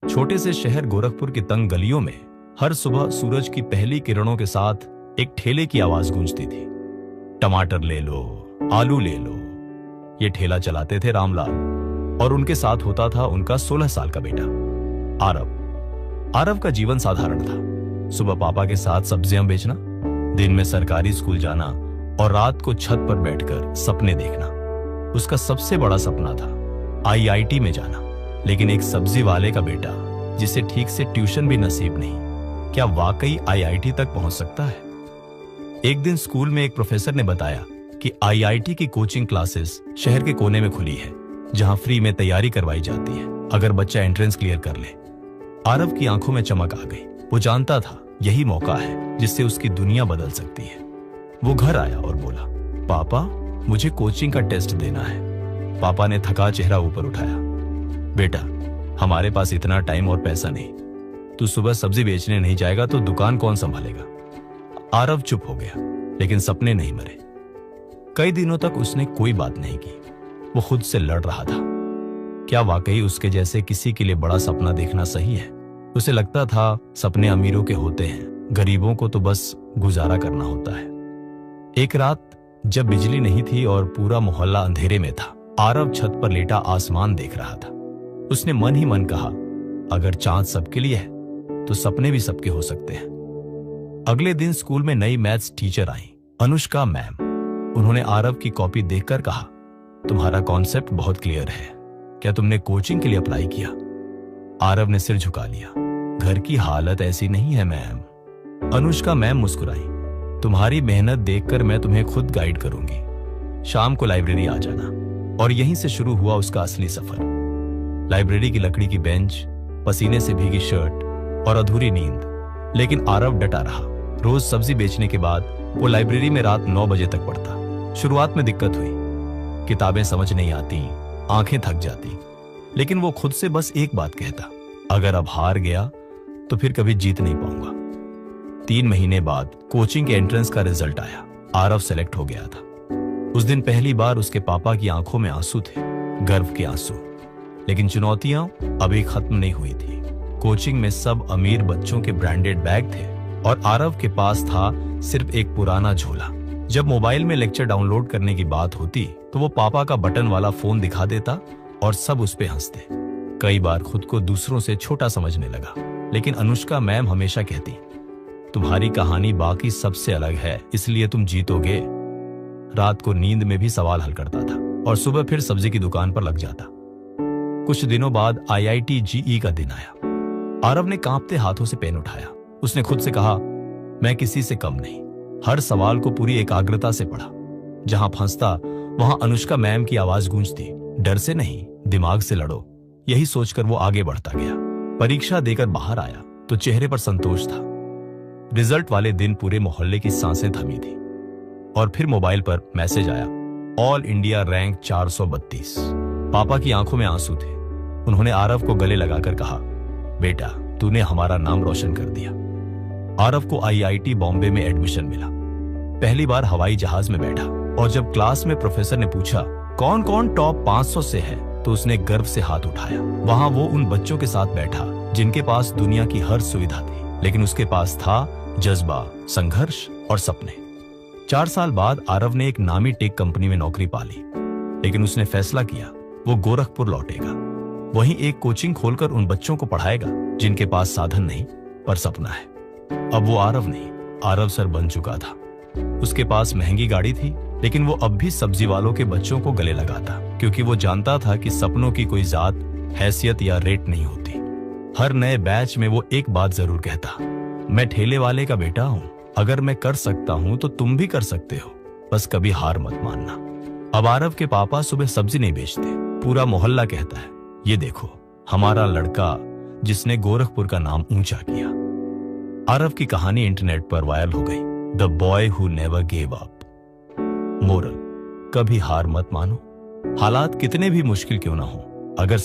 छोटे से शहर गोरखपुर की तंग गलियों में हर सुबह सूरज की पहली किरणों के साथ एक ठेले की आवाज गूंजती थी। टमाटर ले लो, आलू ले लो। ये ठेला चलाते थे रामलाल और उनके साथ होता था उनका 16 साल का बेटा आरव। आरव का जीवन साधारण था। सुबह पापा के साथ सब्जियां बेचना, दिन में सरकारी स्कूल जाना और रात को छत पर बैठकर सपने देखना। उसका सबसे बड़ा सपना था आईआईटी में जाना। लेकिन एक सब्जी वाले का बेटा जिसे ठीक से ट्यूशन भी नसीब नहीं, क्या वाकई आईआईटी तक पहुंच सकता है? एक दिन स्कूल में एक प्रोफेसर ने बताया कि आईआईटी की कोचिंग क्लासेस शहर के कोने में खुली है, जहां फ्री में तैयारी करवाई जाती है अगर बच्चा एंट्रेंस क्लियर कर ले। आरव की आंखों में चमक आ गई। वो जानता था यही मौका है जिससे उसकी दुनिया बदल सकती है। वो घर आया और बोला, पापा मुझे कोचिंग का टेस्ट देना है। पापा ने थका चेहरा ऊपर उठाया, बेटा हमारे पास इतना टाइम और पैसा नहीं। तू सुबह सब्जी बेचने नहीं जाएगा तो दुकान कौन संभालेगा? आरव चुप हो गया, लेकिन सपने नहीं मरे। कई दिनों तक उसने कोई बात नहीं की। वो खुद से लड़ रहा था। क्या वाकई उसके जैसे किसी के लिए बड़ा सपना देखना सही है? उसे लगता था सपने अमीरों के होते हैं, गरीबों को तो बस गुजारा करना होता है। एक रात जब बिजली नहीं थी और पूरा मोहल्ला अंधेरे में था, आरव छत पर लेटा आसमान देख रहा था। उसने मन ही मन कहा, अगर चांद सबके लिए है तो सपने भी सबके हो सकते हैं। अगले दिन स्कूल में नई मैथ्स टीचर आई, अनुष्का मैम। उन्होंने आरव की कॉपी देखकर कहा, तुम्हारा कॉन्सेप्ट बहुत क्लियर है। क्या तुमने कोचिंग के लिए अप्लाई किया? आरव ने सिर झुका लिया। घर की हालत ऐसी नहीं है मैम। अनुष्का मैम मुस्कुराई, तुम्हारी मेहनत देखकर मैं तुम्हें खुद गाइड करूंगी। शाम को लाइब्रेरी आ जाना। और यहीं से शुरू हुआ उसका असली सफर। लाइब्रेरी की लकड़ी की बेंच, पसीने से भीगी शर्ट और अधूरी नींद। लेकिन आरव डटा रहा। रोज सब्जी बेचने के बाद वो लाइब्रेरी में रात 9 बजे तक पढ़ता। शुरुआत में दिक्कत हुई, किताबें समझ नहीं आती, आंखें थक जाती। लेकिन वो खुद से बस एक बात कहता, अगर अब हार गया तो फिर कभी जीत नहीं पाऊंगा। 3 महीने बाद कोचिंग के एंट्रेंस का रिजल्ट आया। आरव सेलेक्ट हो गया था। उस दिन पहली बार उसके पापा की आंखों में आंसू थे, गर्व के आंसू। लेकिन चुनौतियां अभी खत्म नहीं हुई थी। कोचिंग में सब अमीर बच्चों के ब्रांडेड बैग थे और आरव के पास था सिर्फ एक पुराना झोला। जब मोबाइल में लेक्चर डाउनलोड करने की बात होती तो वो पापा का बटन वाला फोन दिखा देता और सब उस पे हंसते। कई बार खुद को दूसरों से छोटा समझने लगा। लेकिन अनुष्का मैम हमेशा कहती, तुम्हारी कहानी बाकी सबसे अलग है, इसलिए तुम जीतोगे। रात को नींद में भी सवाल हल करता था और सुबह फिर सब्जी की दुकान पर लग जाता। कुछ दिनों बाद आईआईटी जेईई का दिन आया। आरव ने कांपते हाथों से पेन उठाया। उसने खुद से कहा, मैं किसी से कम नहीं। हर सवाल को पूरी एकाग्रता से पढ़ा। जहां फंसता वहां अनुष्का मैम की आवाज गूंजती, डर से नहीं, दिमाग से लड़ो। यही सोचकर वो आगे बढ़ता गया। परीक्षा देकर बाहर आया तो चेहरे पर संतोष था। रिजल्ट वाले दिन पूरे मोहल्ले की सांसें थमी थी। और फिर मोबाइल पर मैसेज आया, ऑल इंडिया रैंक 432। पापा की आंखों में आंसू थे। उन्होंने आरव को गले लगाकर कहा, बेटा तूने हमारा नाम रोशन कर दिया। आरव को आईआईटी बॉम्बे में एडमिशन मिला। पहली बार हवाई जहाज में बैठा और जब क्लास में प्रोफेसर ने पूछा कौन कौन टॉप 500 से है तो उसने गर्व से हाथ उठाया। वहां वो उन बच्चों के साथ बैठा जिनके पास दुनिया की हर सुविधा थी, लेकिन उसके पास था जज्बा, संघर्ष और सपने। 4 साल बाद आरव ने एक नामी टेक कंपनी में नौकरी पाली। लेकिन उसने फैसला किया वो गोरखपुर लौटेगा। वहीं एक कोचिंग खोलकर उन बच्चों को पढ़ाएगा जिनके पास साधन नहीं पर सपना है। अब वो आरव नहीं, आरव सर बन चुका था। उसके पास महंगी गाड़ी थी, लेकिन वो अब भी सब्जी वालों के बच्चों को गले लगाता, क्योंकि वो जानता था कि सपनों की कोई जात, हैसियत या रेट नहीं होती। हर नए बैच में वो एक बात जरूर कहता, मैं ठेले वाले का बेटा हूं। अगर मैं कर सकता हूं तो तुम भी कर सकते हो, बस कभी हार मत मानना। अब आरव के पापा सुबह सब्जी नहीं बेचते। पूरा मोहल्ला कहता है, ये देखो हमारा लड़का जिसने गोरखपुर का नाम ऊंचा किया। आरव की कहानी इंटरनेट पर वायरल हो गई, the boy who never gave up. Moral, कभी हार मत मानो। हालात कितने भी मुश्किल क्यों ना हो, अगर